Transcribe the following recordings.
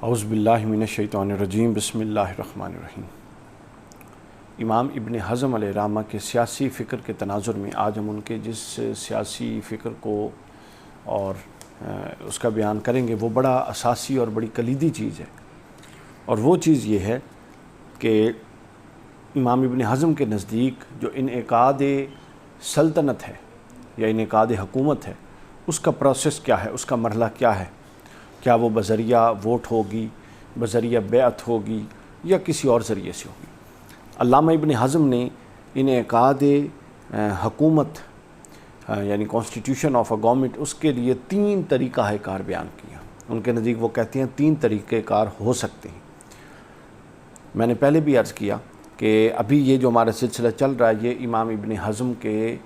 اعوذ باللہ من الشیطان الرجیم بسم اللہ الرحمن الرحیم۔ امام ابن حزم علیہ الرحمہ کے سیاسی فکر کے تناظر میں آج ہم ان کے جس سیاسی فکر کو اور اس کا بیان کریں گے وہ بڑا اساسی اور بڑی کلیدی چیز ہے، اور وہ چیز یہ ہے کہ امام ابن حزم کے نزدیک جو انعقاد سلطنت ہے یا انعقاد حکومت ہے، اس کا پروسیس کیا ہے، اس کا مرحلہ کیا ہے۔ کیا وہ بذریعہ ووٹ ہوگی، بذریعہ بیعت ہوگی، یا کسی اور ذریعے سے ہوگی۔ علامہ ابن حزم نے انعقاد حکومت یعنی کانسٹیٹیوشن آف اے گورنمنٹ، اس کے لیے 3 طریقہ کار بیان کیا۔ ان کے نزدیک وہ کہتے ہیں 3 طریقہ کار ہو سکتے ہیں۔ میں نے پہلے بھی عرض کیا کہ ابھی یہ جو ہمارا سلسلہ چل رہا ہے یہ امام ابن حزم کے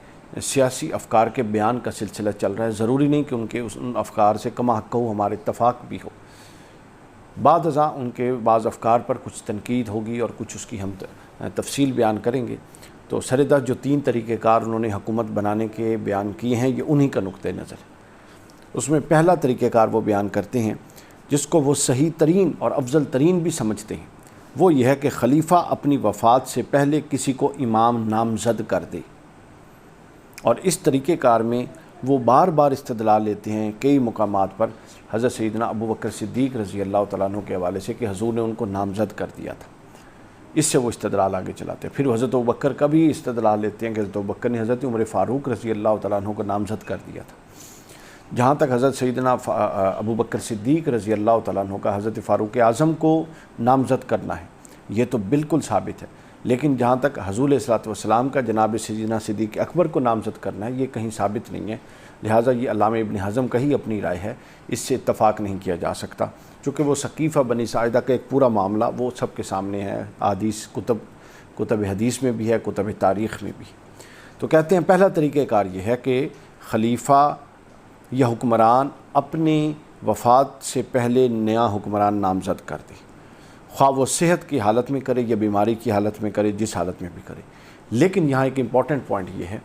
سیاسی افکار کے بیان کا سلسلہ چل رہا ہے۔ ضروری نہیں کہ ان کے ان افکار سے کما حق ہو، ہمارے اتفاق بھی ہو۔ بعد ازاں ان کے بعض افکار پر کچھ تنقید ہوگی اور کچھ اس کی ہم تفصیل بیان کریں گے۔ تو سردہ جو 3 طریقہ کار انہوں نے حکومت بنانے کے بیان کیے ہیں، یہ انہی کا نقطہ نظر ہے۔ اس میں پہلا طریقہ کار وہ بیان کرتے ہیں جس کو وہ صحیح ترین اور افضل ترین بھی سمجھتے ہیں، وہ یہ ہے کہ خلیفہ اپنی وفات سے پہلے کسی کو امام نامزد کر دے۔ اور اس طریقہ کار میں وہ بار بار استدلال لیتے ہیں کئی مقامات پر حضرت سیدنا ابو بکر صدیق رضی اللہ تعالیٰ عنہ کے حوالے سے کہ حضور نے ان کو نامزد کر دیا تھا۔ اس سے وہ استدلال آگے چلاتے ہیں۔ پھر حضرت ابو بکر کا بھی استدلال لیتے ہیں کہ حضرت ابو بکر نے حضرت عمر فاروق رضی اللہ تعالیٰ عنہ کو نامزد کر دیا تھا۔ جہاں تک حضرت سیدنا ابو بکر صدیق رضی اللہ تعالیٰ عنہ کا حضرت فاروق اعظم کو نامزد کرنا ہے، یہ تو بالکل ثابت ہے، لیکن جہاں تک حضور علیہ الصلوۃ والسلام کا جناب سیدنا صدیق اکبر کو نامزد کرنا ہے، یہ کہیں ثابت نہیں ہے۔ لہٰذا یہ علامہ ابن حزم کا ہی اپنی رائے ہے، اس سے اتفاق نہیں کیا جا سکتا، چونکہ وہ ثقیفہ بنی ساعدہ کا ایک پورا معاملہ وہ سب کے سامنے ہے، حدیث کتب حدیث میں بھی ہے، کتب تاریخ میں بھی۔ تو کہتے ہیں پہلا طریقہ کار یہ ہے کہ خلیفہ یا حکمران اپنی وفات سے پہلے نیا حکمران نامزد کر دے، خواہ وہ صحت کی حالت میں کرے یا بیماری کی حالت میں کرے، جس حالت میں بھی کرے۔ لیکن یہاں ایک امپورٹنٹ پوائنٹ یہ ہے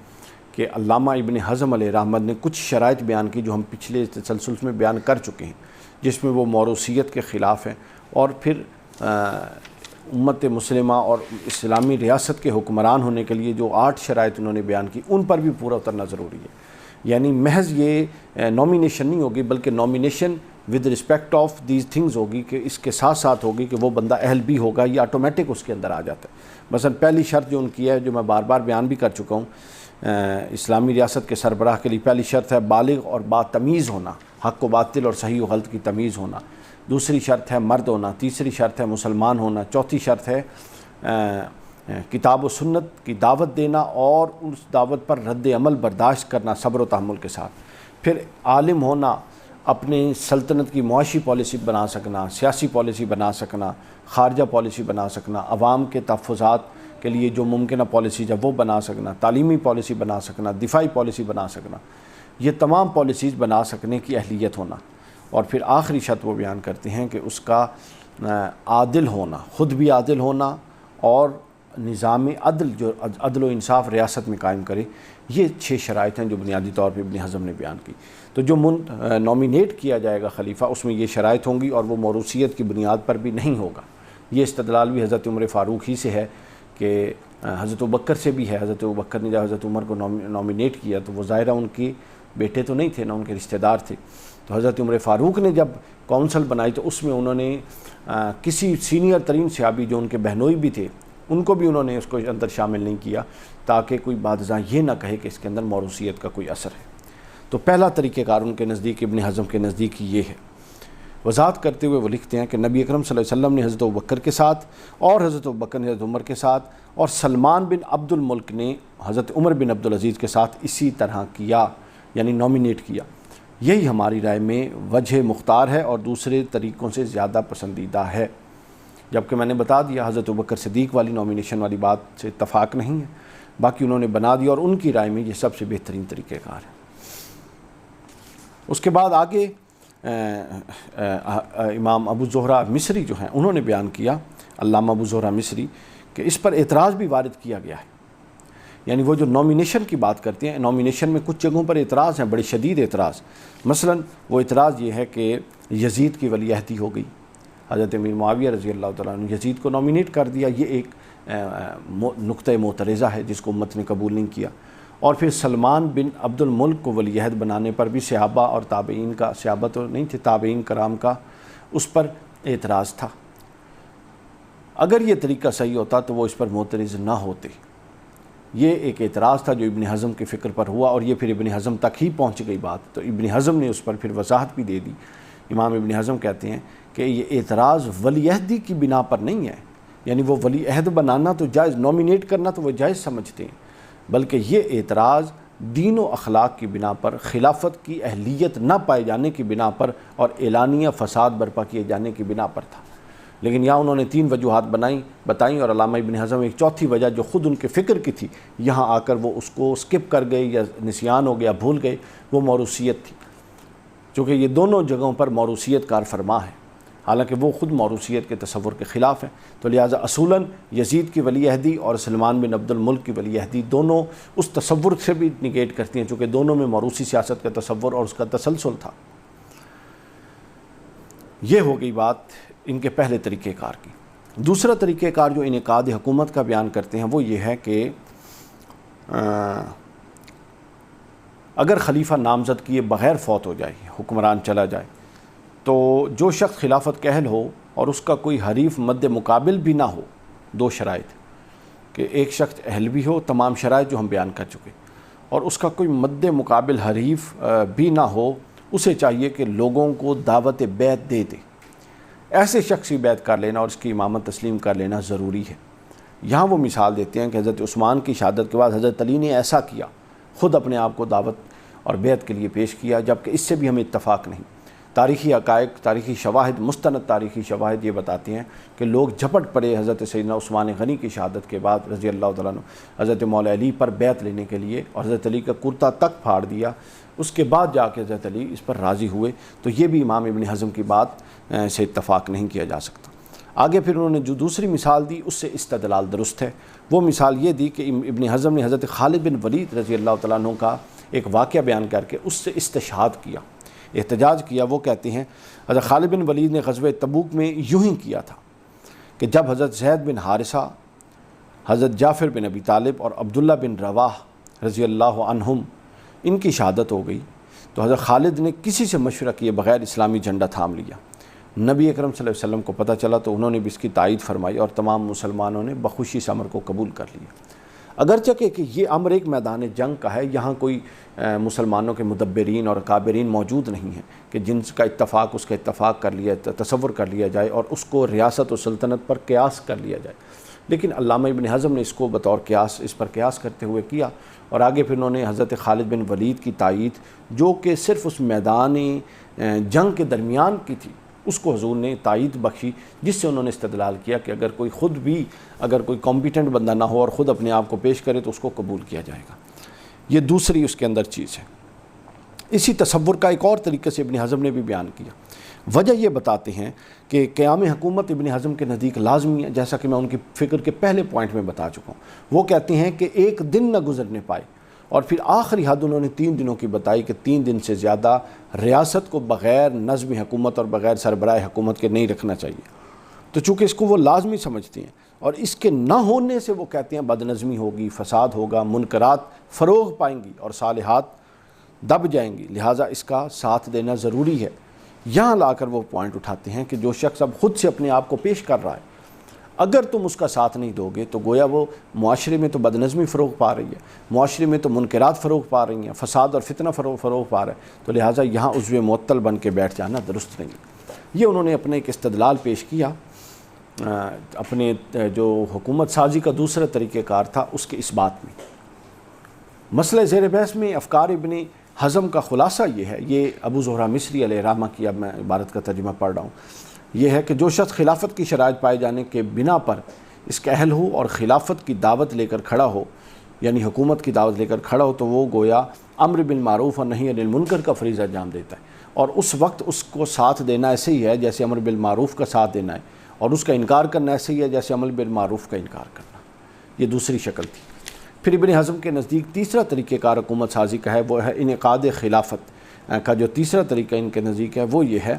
کہ علامہ ابن حزم علیہ الرحمہ نے کچھ شرائط بیان کی جو ہم پچھلے تسلسل میں بیان کر چکے ہیں، جس میں وہ موروثیت کے خلاف ہیں، اور پھر امت مسلمہ اور اسلامی ریاست کے حکمران ہونے کے لیے جو 8 شرائط انہوں نے بیان کی، ان پر بھی پورا اترنا ضروری ہے۔ یعنی محض یہ نامینیشن نہیں ہوگی، بلکہ nomination with respect of these things ہوگی، کہ اس کے ساتھ ساتھ ہوگی کہ وہ بندہ اہل بھی ہوگا، یہ آٹومیٹک اس کے اندر آ جاتا ہے۔ مثلا پہلی شرط جو ان کی ہے، جو میں بار بار بیان بھی کر چکا ہوں، اسلامی ریاست کے سربراہ کے لیے پہلی شرط ہے بالغ اور باتمیز ہونا، حق و باطل اور صحیح و غلط کی تمیز ہونا۔ دوسری شرط ہے مرد ہونا۔ تیسری شرط ہے مسلمان ہونا۔ چوتھی شرط ہے کتاب و سنت کی دعوت دینا اور اس دعوت پر رد عمل برداشت کرنا صبر و تحمل کے ساتھ۔ پھر عالم ہونا، اپنی سلطنت کی معاشی پالیسی بنا سکنا، سیاسی پالیسی بنا سکنا، خارجہ پالیسی بنا سکنا، عوام کے تحفظات کے لیے جو ممکنہ پالیسیز ہے وہ بنا سکنا، تعلیمی پالیسی بنا سکنا، دفاعی پالیسی بنا سکنا، یہ تمام پالیسیز بنا سکنے کی اہلیت ہونا۔ اور پھر آخری شرط وہ بیان کرتے ہیں کہ اس کا عادل ہونا، خود بھی عادل ہونا، اور نظام عدل جو عدل و انصاف ریاست میں قائم کرے۔ یہ 6 شرائط ہیں جو بنیادی طور پہ ابن حزم نے بیان کی۔ تو جو نامینیٹ کیا جائے گا خلیفہ، اس میں یہ شرائط ہوں گی، اور وہ موروثیت کی بنیاد پر بھی نہیں ہوگا۔ یہ استدلال بھی حضرت عمر فاروق ہی سے ہے کہ حضرت ابوبکر سے بھی ہے۔ حضرت ابوبکر نے جب حضرت عمر کو نامینیٹ کیا تو وہ ظاہرہ ان کے بیٹے تو نہیں تھے، نہ ان کے رشتہ دار تھے۔ تو حضرت عمر فاروق نے جب کونسل بنائی تو اس میں انہوں نے کسی سینئر ترین صحابی جو ان کے بہنوئی بھی تھے، ان کو بھی انہوں نے اس کو اندر شامل نہیں کیا، تاکہ کوئی بعد ازاں یہ نہ کہے کہ اس کے اندر موروثیت کا کوئی اثر ہے۔ تو پہلا طریقہ کار ان کے نزدیک، ابن حزم کے نزدیک یہ ہے۔ وضاحت کرتے ہوئے وہ لکھتے ہیں کہ نبی اکرم صلی اللہ علیہ وسلم نے حضرت ابوبکر کے ساتھ، اور حضرت ابوبکر نے حضرت عمر کے ساتھ، اور سلمان بن عبد الملک نے حضرت عمر بن عبدالعزیز کے ساتھ اسی طرح کیا، یعنی نامینیٹ کیا۔ یہی ہماری رائے میں وجہ مختار ہے اور دوسرے طریقوں سے زیادہ پسندیدہ ہے، جبکہ میں نے بتا دیا حضرت ابوبکر صدیق والی نامینیشن والی بات سے اتفاق نہیں ہے، باقی انہوں نے بنا دیا، اور ان کی رائے میں یہ سب سے بہترین طریقہ کار ہے۔ اس کے بعد آگے امام ابو زہرہ مصری جو ہیں انہوں نے بیان کیا، علامہ ابو زہرہ مصری، کہ اس پر اعتراض بھی وارد کیا گیا ہے۔ یعنی وہ جو نامینیشن کی بات کرتے ہیں، نامینیشن میں کچھ جگہوں پر اعتراض ہیں، بڑے شدید اعتراض۔ مثلا وہ اعتراض یہ ہے کہ یزید کی ولی عہدی ہو گئی، حضرت امیر معاویہ رضی اللہ تعالیٰ عنہ یزید کو نامینیٹ کر دیا، یہ ایک نقطہ معترضہ ہے جس کو امت نے قبول نہیں کیا۔ اور پھر سلمان بن عبد الملک کو ولی عہد بنانے پر بھی صحابہ اور تابعین کا، صحابہ تو نہیں تھے، تابعین کرام کا اس پر اعتراض تھا۔ اگر یہ طریقہ صحیح ہوتا تو وہ اس پر معترض نہ ہوتے۔ یہ ایک اعتراض تھا جو ابن حزم کی فکر پر ہوا، اور یہ پھر ابن حزم تک ہی پہنچ گئی بات، تو ابن حزم نے اس پر پھر وضاحت بھی دے دی۔ امام ابن حزم کہتے ہیں کہ یہ اعتراض ولی عہدی کی بنا پر نہیں ہے، یعنی وہ ولی عہد بنانا تو جائز، نامینیٹ کرنا تو وہ جائز سمجھتے ہیں، بلکہ یہ اعتراض دین و اخلاق کی بنا پر، خلافت کی اہلیت نہ پائے جانے کی بنا پر اور اعلانیہ فساد برپا کیے جانے کی بنا پر تھا۔ لیکن یہاں انہوں نے 3 وجوہات بتائیں، اور علامہ ابن حزم ایک چوتھی وجہ جو خود ان کے فکر کی تھی، یہاں آ کر وہ اس کو سکپ کر گئے یا نسیان ہو گیا، بھول گئے، وہ موروثیت تھی، چونکہ یہ دونوں جگہوں پر موروثیت کار فرما ہے، حالانکہ وہ خود موروثیت کے تصور کے خلاف ہیں۔ تو لہٰذا اصولاً یزید کی ولی عہدی اور سلمان بن عبد الملک کی ولی عہدی دونوں اس تصور سے بھی نگیٹ کرتی ہیں، چونکہ دونوں میں موروثی سیاست کا تصور اور اس کا تسلسل تھا۔ یہ ہو گئی بات ان کے پہلے طریقہ کار کی۔ دوسرا طریقہ کار جو انعقاد حکومت کا بیان کرتے ہیں وہ یہ ہے کہ اگر خلیفہ نامزد کیے بغیر فوت ہو جائے، حکمران چلا جائے، تو جو شخص خلافت کا اہل ہو اور اس کا کوئی حریف مد مقابل بھی نہ ہو، 2 شرائط کہ ایک شخص اہل بھی ہو، تمام شرائط جو ہم بیان کر چکے، اور اس کا کوئی مد مقابل حریف بھی نہ ہو، اسے چاہیے کہ لوگوں کو دعوت بیعت دے دے۔ ایسے شخص کی بیعت کر لینا اور اس کی امامت تسلیم کر لینا ضروری ہے۔ یہاں وہ مثال دیتے ہیں کہ حضرت عثمان کی شہادت کے بعد حضرت علی نے ایسا کیا، خود اپنے آپ کو دعوت اور بیعت کے لیے پیش کیا، جبکہ اس سے بھی ہمیں اتفاق نہیں۔ تاریخی حقائق، تاریخی شواہد، مستند تاریخی شواہد یہ بتاتے ہیں کہ لوگ جھپٹ پڑے حضرت سیدنا عثمان غنی کی شہادت کے بعد رضی اللہ تعالیٰ عنہ حضرت مولا علی پر بیعت لینے کے لیے، اور حضرت علی کا کرتا تک پھاڑ دیا، اس کے بعد جا کے حضرت علی اس پر راضی ہوئے۔ تو یہ بھی امام ابن حزم کی بات سے اتفاق نہیں کیا جا سکتا۔ آگے پھر انہوں نے جو دوسری مثال دی اس سے استدلال درست ہے۔ وہ مثال یہ دی کہ ابن حزم نے حضرت خالد بن ولید رضی اللہ تعالیٰ عنہ کا ایک واقعہ بیان کر کے اس سے استشہاد کیا، احتجاج کیا۔ وہ کہتے ہیں حضرت خالد بن ولید نے غزوہ تبوک میں یوں ہی کیا تھا کہ جب حضرت زید بن حارثہ، حضرت جعفر بن ابی طالب اور عبداللہ بن رواح رضی اللہ عنہم ان کی شہادت ہو گئی، تو حضرت خالد نے کسی سے مشورہ کیے بغیر اسلامی جھنڈا تھام لیا۔ نبی اکرم صلی اللہ علیہ وسلم کو پتہ چلا تو انہوں نے بھی اس کی تائید فرمائی، اور تمام مسلمانوں نے بخوشی سے امر کو قبول کر لیا۔ اگرچہ کہ یہ امر ایک میدان جنگ کا ہے، یہاں کوئی مسلمانوں کے مدبرین اور کابرین موجود نہیں ہیں کہ جن کا اتفاق اس کا اتفاق کر لیا، تصور کر لیا جائے اور اس کو ریاست و سلطنت پر قیاس کر لیا جائے۔ لیکن علامہ ابن حزم نے اس کو بطور قیاس، اس پر قیاس کرتے ہوئے کیا، اور آگے پھر انہوں نے حضرت خالد بن ولید کی تائید، جو کہ صرف اس میدان جنگ کے درمیان کی تھی، اس کو حضور نے تائید بخشی، جس سے انہوں نے استدلال کیا کہ اگر کوئی خود بھی، اگر کوئی کمپیٹنٹ بندہ نہ ہو اور خود اپنے آپ کو پیش کرے تو اس کو قبول کیا جائے گا۔ یہ دوسری اس کے اندر چیز ہے۔ اسی تصور کا ایک اور طریقے سے ابن حزم نے بھی بیان کیا۔ وجہ یہ بتاتے ہیں کہ قیام حکومت ابن حزم کے نزدیک لازمی ہے، جیسا کہ میں ان کی فکر کے پہلے پوائنٹ میں بتا چکا ہوں۔ وہ کہتے ہیں کہ ایک دن نہ گزرنے پائے، اور پھر آخری حد انہوں نے 3 دنوں کی بتائی کہ 3 دن سے زیادہ ریاست کو بغیر نظم حکومت اور بغیر سربراہ حکومت کے نہیں رکھنا چاہیے۔ تو چونکہ اس کو وہ لازمی سمجھتے ہیں، اور اس کے نہ ہونے سے وہ کہتے ہیں بد نظمی ہوگی، فساد ہوگا، منکرات فروغ پائیں گی اور صالحات دب جائیں گی، لہٰذا اس کا ساتھ دینا ضروری ہے۔ یہاں لا کر وہ پوائنٹ اٹھاتے ہیں کہ جو شخص اب خود سے اپنے آپ کو پیش کر رہا ہے، اگر تم اس کا ساتھ نہیں دو گے تو گویا وہ معاشرے میں تو بد نظمی فروغ پا رہی ہے، معاشرے میں تو منکرات فروغ پا رہی ہیں، فساد اور فتنہ فروغ پا رہا ہے، تو لہٰذا یہاں عضو معطل بن کے بیٹھ جانا درست نہیں ہے۔ یہ انہوں نے اپنے ایک استدلال پیش کیا، اپنے جو حکومت سازی کا دوسرا طریقہ کار تھا اس کے اس بات میں۔ مسئلہ زیر بحث میں افکار ابن حزم کا خلاصہ یہ ہے، یہ ابو زہرہ مصری علیہ رحمہ کی، اب میں عبارت کا ترجمہ پڑھ رہا ہوں، یہ ہے کہ جو شخص خلافت کی شرائط پائے جانے کے بنا پر اس کا اہل ہو اور خلافت کی دعوت لے کر کھڑا ہو، یعنی حکومت کی دعوت لے کر کھڑا ہو، تو وہ گویا امر بالمعروف اور نہی عن المنکر کا فریضہ انجام دیتا ہے، اور اس وقت اس کو ساتھ دینا ایسے ہی ہے جیسے امر بالمعروف کا ساتھ دینا ہے، اور اس کا انکار کرنا ایسے ہی ہے جیسے عمل بالمعروف کا انکار کرنا۔ یہ دوسری شکل تھی۔ پھر ابن حزم کے نزدیک تیسرا طریقہ کار حکومت سازی کا ہے، وہ ہے انعقاد خلافت کا۔ جو تیسرا طریقہ ان کے نزدیک ہے وہ یہ ہے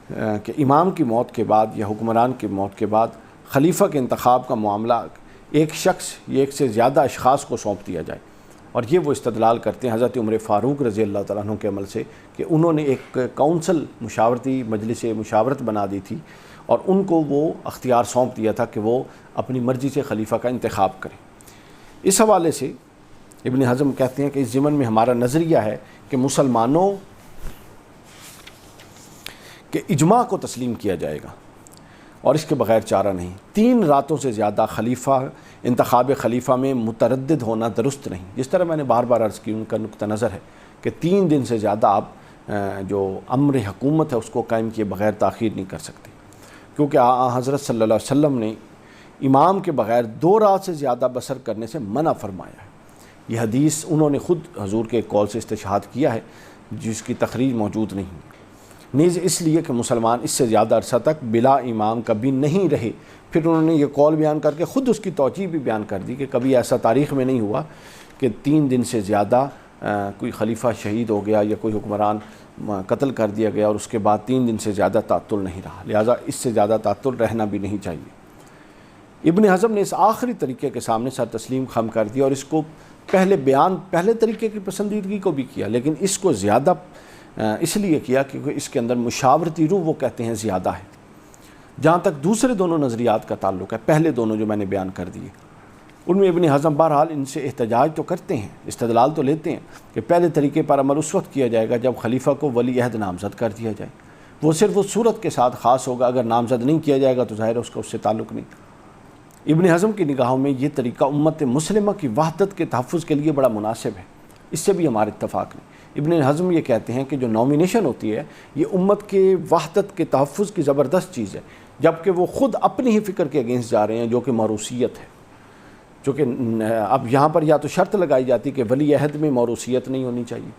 کہ امام کی موت کے بعد یا حکمران کی موت کے بعد خلیفہ کے انتخاب کا معاملہ ایک شخص یا ایک سے زیادہ اشخاص کو سونپ دیا جائے، اور یہ وہ استدلال کرتے ہیں حضرت عمر فاروق رضی اللہ تعالیٰ عنہ کے عمل سے کہ انہوں نے ایک کونسل مشاورتی مجلس مشاورت بنا دی تھی اور ان کو وہ اختیار سونپ دیا تھا کہ وہ اپنی مرضی سے خلیفہ کا انتخاب کریں۔ اس حوالے سے ابن حزم کہتے ہیں کہ اس ضمن میں ہمارا نظریہ ہے کہ مسلمانوں کے اجماع کو تسلیم کیا جائے گا اور اس کے بغیر چارہ نہیں۔ 3 راتوں سے زیادہ انتخاب خلیفہ میں متردد ہونا درست نہیں۔ جس طرح میں نے بار بار عرض کی، ان کا نقطہ نظر ہے کہ 3 دن سے زیادہ آپ جو امر حکومت ہے اس کو قائم کیے بغیر تاخیر نہیں کر سکتے، کیونکہ حضرت صلی اللہ علیہ وسلم نے امام کے بغیر 2 رات سے زیادہ بسر کرنے سے منع فرمایا ہے۔ یہ حدیث انہوں نے خود حضور کے قول سے استشہاد کیا ہے، جس کی تخریج موجود نہیں، نیز اس لیے کہ مسلمان اس سے زیادہ عرصہ تک بلا امام کبھی نہیں رہے۔ پھر انہوں نے یہ قول بیان کر کے خود اس کی توجیہ بھی بیان کر دی کہ کبھی ایسا تاریخ میں نہیں ہوا کہ 3 دن سے زیادہ کوئی خلیفہ شہید ہو گیا یا کوئی حکمران قتل کر دیا گیا اور اس کے بعد 3 دن سے زیادہ تعطل نہیں رہا، لہٰذا اس سے زیادہ تعطل رہنا بھی نہیں چاہیے۔ ابن حزم نے اس آخری طریقے کے سامنے سر تسلیم خم کر دیا اور اس کو پہلے طریقے کی پسندیدگی کو بھی کیا، لیکن اس کو زیادہ اس لیے کیا کیونکہ اس کے اندر مشاورتی روح وہ کہتے ہیں زیادہ ہے۔ جہاں تک دوسرے دونوں نظریات کا تعلق ہے، پہلے دونوں جو میں نے بیان کر دیے، ان میں ابن حزم بہرحال ان سے احتجاج تو کرتے ہیں، استدلال تو لیتے ہیں کہ پہلے طریقے پر عمل اس وقت کیا جائے گا جب خلیفہ کو ولی عہد نامزد کر دیا جائے، وہ صرف اس صورت کے ساتھ خاص ہوگا، اگر نامزد نہیں کیا جائے گا تو ظاہر ہے اس کا اس سے تعلق نہیں۔ ابن حزم کی نگاہوں میں یہ طریقہ امت مسلمہ کی وحدت کے تحفظ کے لیے بڑا مناسب ہے، اس سے بھی ہمارا اتفاق نہیں۔ ابن حزم یہ کہتے ہیں کہ جو نامینیشن ہوتی ہے یہ امت کے وحدت کے تحفظ کی زبردست چیز ہے، جبکہ وہ خود اپنی ہی فکر کے اگینسٹ جا رہے ہیں جو کہ موروثیت ہے، جو کہ اب یہاں پر یا تو شرط لگائی جاتی کہ ولی عہد میں موروثیت نہیں ہونی چاہیے۔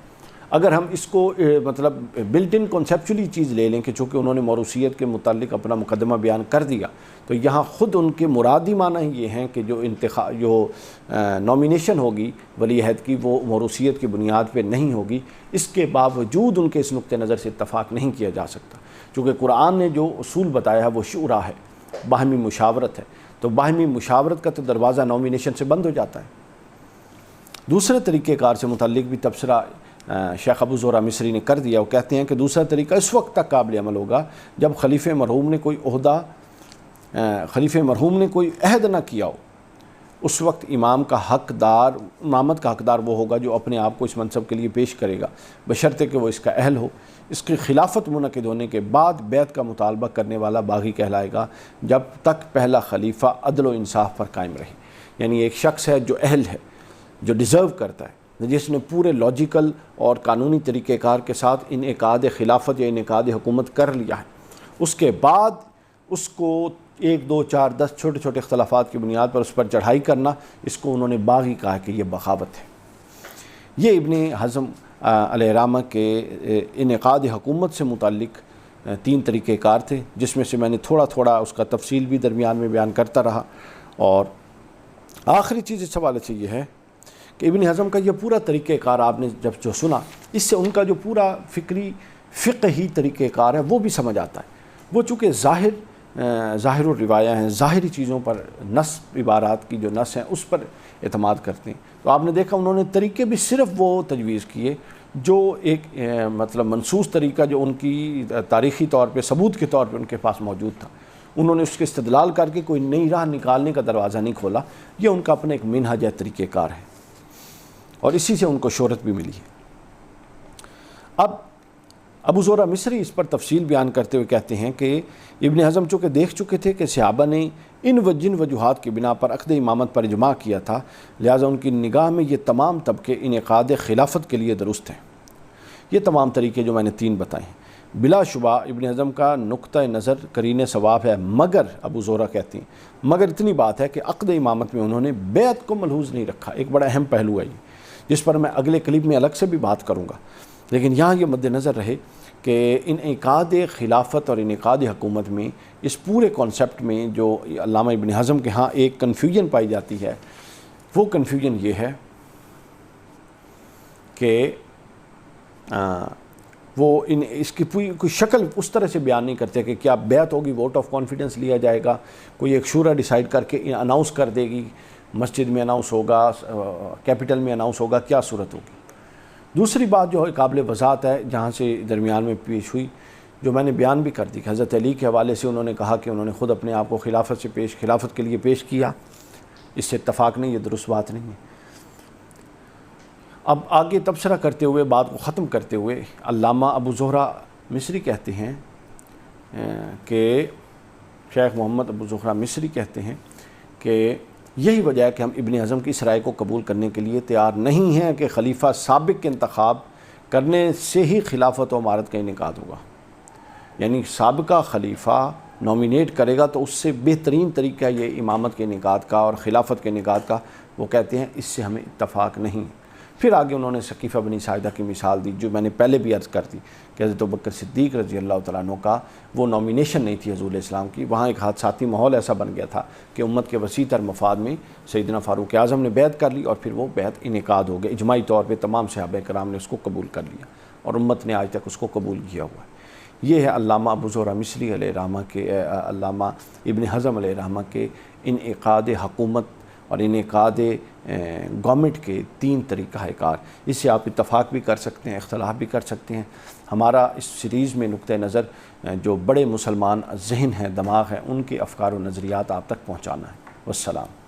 اگر ہم اس کو مطلب بلٹ ان کنسیپچولی چیز لے لیں کہ چونکہ انہوں نے موروثیت کے متعلق اپنا مقدمہ بیان کر دیا، تو یہاں خود ان کے مرادی معنی یہ ہیں کہ جو نامینیشن ہوگی ولی عہد کی وہ موروثیت کی بنیاد پہ نہیں ہوگی۔ اس کے باوجود ان کے اس نقطہ نظر سے اتفاق نہیں کیا جا سکتا، چونکہ قرآن نے جو اصول بتایا ہے وہ شورا ہے، باہمی مشاورت ہے، تو باہمی مشاورت کا تو دروازہ نامینیشن سے بند ہو جاتا ہے۔ دوسرے طریقہ کار سے متعلق بھی تبصرہ شیخ ابو زہرہ مصری نے کر دیا۔ وہ کہتے ہیں کہ دوسرا طریقہ اس وقت تک قابل عمل ہوگا جب خلیفہ مرحوم نے کوئی عہد نہ کیا ہو، اس وقت امامت کا حقدار وہ ہوگا جو اپنے آپ کو اس منصب کے لیے پیش کرے گا، بشرطے کہ وہ اس کا اہل ہو۔ اس کی خلافت منعقد ہونے کے بعد بیعت کا مطالبہ کرنے والا باغی کہلائے گا جب تک پہلا خلیفہ عدل و انصاف پر قائم رہے۔ یعنی ایک شخص ہے جو اہل ہے، جو ڈیزرو کرتا ہے، جس نے پورے لاجیکل اور قانونی طریقہ کار کے ساتھ انعقاد خلافت یا انعقاد حکومت کر لیا ہے، اس کے بعد اس کو 1 2 4 10 چھوٹے چھوٹے اختلافات کی بنیاد پر اس پر چڑھائی کرنا، اس کو انہوں نے باغی کہا کہ یہ بغاوت ہے۔ یہ ابن حزم علیہ رحمہ کے انعقاد حکومت سے متعلق 3 طریقہ کار تھے، جس میں سے میں نے تھوڑا تھوڑا اس کا تفصیل بھی درمیان میں بیان کرتا رہا۔ اور آخری چیز اس حوالے سے یہ ہے کہ ابن حزم کا یہ پورا طریقہ کار آپ نے جو سنا، اس سے ان کا جو پورا فقہی طریقہ کار ہے وہ بھی سمجھ آتا ہے۔ وہ چونکہ ظاہر الروایہ ہیں، ظاہری چیزوں پر نص عبارات کی جو نص ہیں اس پر اعتماد کرتے ہیں، تو آپ نے دیکھا انہوں نے طریقے بھی صرف وہ تجویز کیے جو ایک مطلب منصوص طریقہ جو ان کی تاریخی طور پہ ثبوت کے طور پہ ان کے پاس موجود تھا، انہوں نے اس کے استدلال کر کے کوئی نئی راہ نکالنے کا دروازہ نہیں کھولا۔ یہ ان کا اپنا ایک منہج ہے، طریقہ کار ہے، اور اسی سے ان کو شہرت بھی ملی ہے۔ اب ابو زہرہ مصری اس پر تفصیل بیان کرتے ہوئے کہتے ہیں کہ ابن حزم چونکہ دیکھ چکے تھے کہ صحابہ نے جن وجوہات کی بنا پر عقد امامت پر اجماع کیا تھا، لہٰذا ان کی نگاہ میں یہ تمام طبقے انعقاد خلافت کے لیے درست ہیں۔ یہ تمام طریقے جو میں نے 3 بتائے ہیں، بلا شبہ ابن حزم کا نقطہ نظر قرین ثواب ہے، مگر ابو زہرہ کہتے ہیں مگر اتنی بات ہے کہ عقد امامت میں انہوں نے بیعت کو ملحوظ نہیں رکھا۔ ایک بڑا اہم پہلو ہے یہ، جس پر میں اگلے کلپ میں الگ سے بھی بات کروں گا، لیکن یہاں یہ مد نظر رہے کہ انعقاد خلافت اور انعقاد حکومت میں اس پورے کانسیپٹ میں جو علامہ ابن حزم کے ہاں ایک کنفیوژن پائی جاتی ہے، وہ کنفیوژن یہ ہے کہ وہ اس کی کوئی شکل اس طرح سے بیان نہیں کرتے کہ کیا بیعت ہوگی، ووٹ آف کانفیڈنس لیا جائے گا، کوئی ایک شورا ڈیسائیڈ کر کے اناؤنس کر دے گی، مسجد میں اناؤنس ہوگا، کیپٹل میں اناؤنس ہوگا، کیا صورت ہوگی۔ دوسری بات جو ہے قابل وضاحت ہے، جہاں سے درمیان میں پیش ہوئی، جو میں نے بیان بھی کر دی کہ حضرت علی کے حوالے سے انہوں نے کہا کہ انہوں نے خود اپنے آپ کو خلافت کے لیے پیش کیا، اس سے اتفاق نہیں، یہ درست بات نہیں ہے۔ اب آگے تبصرہ کرتے ہوئے، بات کو ختم کرتے ہوئے، علامہ ابو زہرہ مصری کہتے ہیں کہ شیخ محمد ابو زہرہ مصری کہتے ہیں کہ یہی وجہ ہے کہ ہم ابن حزم کی اس رائے کو قبول کرنے کے لیے تیار نہیں ہیں کہ خلیفہ سابق کے انتخاب کرنے سے ہی خلافت و امارت کا انعقاد ہوگا، یعنی سابقہ خلیفہ نومینیٹ کرے گا تو اس سے بہترین طریقہ یہ امامت کے انعقاد کا اور خلافت کے انعقاد کا، وہ کہتے ہیں اس سے ہمیں اتفاق نہیں۔ پھر آگے انہوں نے ثقیفہ بنی ساعدہ کی مثال دی، جو میں نے پہلے بھی عرض کر دی کہ حضرت ابوبکر صدیق رضی اللہ تعالیٰ عنہ کا وہ نومینیشن نہیں تھی حضور اسلام کی، وہاں ایک حادثاتی ماحول ایسا بن گیا تھا کہ امت کے وسیع تر مفاد میں سیدنا فاروق اعظم نے بیعت کر لی اور پھر وہ بیعت انعقاد ہو گیا، اجماعی طور پہ تمام صحابہ کرام نے اس کو قبول کر لیا اور امت نے آج تک اس کو قبول کیا ہوا ہے۔ یہ ہے علامہ ابو زہرہ مصری علیہ رحمہ کے، علامہ ابن حزم علیہ رحمہ کے انعقاد حکومت اور انعقاد گورنمنٹ کے 3 طریقہ کار۔ اس سے آپ اتفاق بھی کر سکتے ہیں، اختلاف بھی کر سکتے ہیں۔ ہمارا اس سیریز میں نقطہ نظر جو بڑے مسلمان ذہن ہیں، دماغ ہے، ان کے افکار و نظریات آپ تک پہنچانا ہے۔ والسلام۔